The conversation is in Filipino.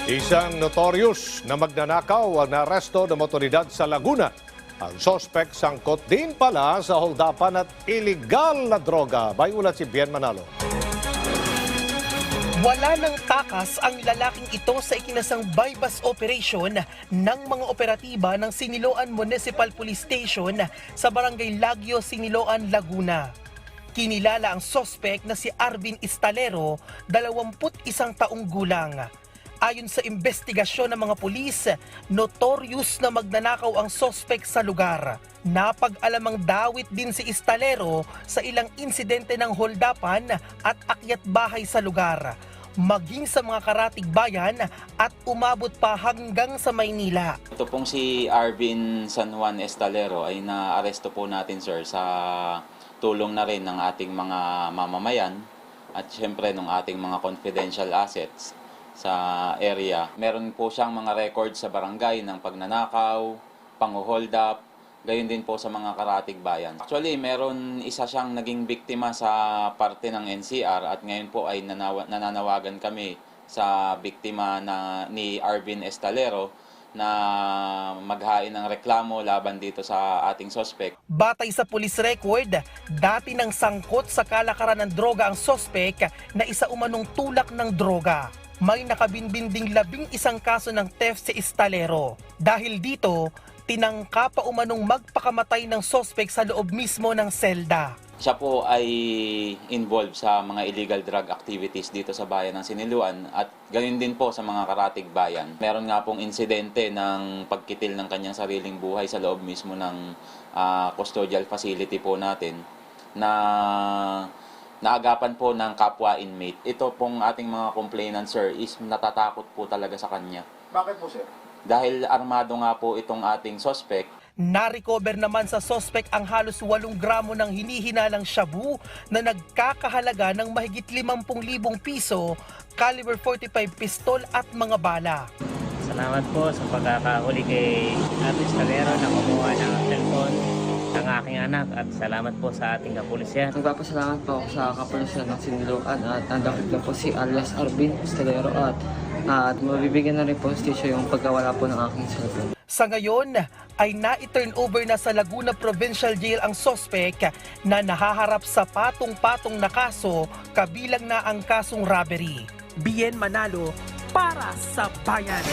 Isang notorious na magnanakaw ang naaresto ng otoridad sa Laguna. Ang sospek sangkot din pala sa holdapan at iligal na droga. May ulat si Bien Manalo. Wala ng takas ang lalaking ito sa ikinasang bypass operation ng mga operatiba ng Siniloan Municipal Police Station sa Barangay Lagyo, Siniloan, Laguna. Kinilala ang sospek na si Arvin Istalero, 21 taong gulang. Ayon sa investigasyon ng mga pulis, notorious na magnanakaw ang sospek sa lugar. Napag-alamang dawit din si Istalero sa ilang insidente ng holdapan at akyat bahay sa lugar, maging sa mga karatig bayan at umabot pa hanggang sa Maynila. Ito pong si Arvin San Juan Estalero ay naaresto po natin, sir, sa tulong na rin ng ating mga mamamayan at syempre ng ating mga confidential assets sa area. Meron po siyang mga records sa barangay ng pagnanakaw, pang-hold up, gayon din po sa mga karatig bayan. Actually, meron isa siyang naging biktima sa parte ng NCR at ngayon po ay nananawagan kami sa biktima ni Arvin Estalero na maghain ng reklamo laban dito sa ating sospek. Batay sa police record, dati nang sangkot sa kalakaran ng droga ang sospek na isa umanong tulak ng droga. May nakabinbinding 11 kaso ng theft si Istalero. Dahil dito, tinangka pa umanong magpakamatay ng sospek sa loob mismo ng selda. Siya po ay involved sa mga illegal drug activities dito sa bayan ng Siniloan at gayon din po sa mga karatig bayan. Meron nga pong insidente ng pagkitil ng kanyang sariling buhay sa loob mismo ng custodial facility po natin na naagapan po ng kapwa inmate. Ito pong ating mga complainant, sir, is natatakot po talaga sa kanya. Bakit po, sir? Dahil armado nga po itong ating suspect. Na-recover naman sa sospek ang halos 8 gramo ng hinihinalang shabu na nagkakahalaga ng mahigit 50,000 piso, caliber 45 pistol at mga bala. Salamat po sa pagkakahuli kay Arvin Estalero na kumuha ng cellphone ng aking anak at salamat po sa ating kapulisyan. Nagpapasalamat po ako sa kapulisyan ng Siniloan at nandakit na po si alias Arvin Estalero at mabibigyan na rin po station yung pagkawala po ng aking cellphone. Sa ngayon ay na-turn over na sa Laguna Provincial Jail ang sospek na nahaharap sa patong-patong na kaso kabilang na ang kasong robbery. Bien Manalo para sa Bayan.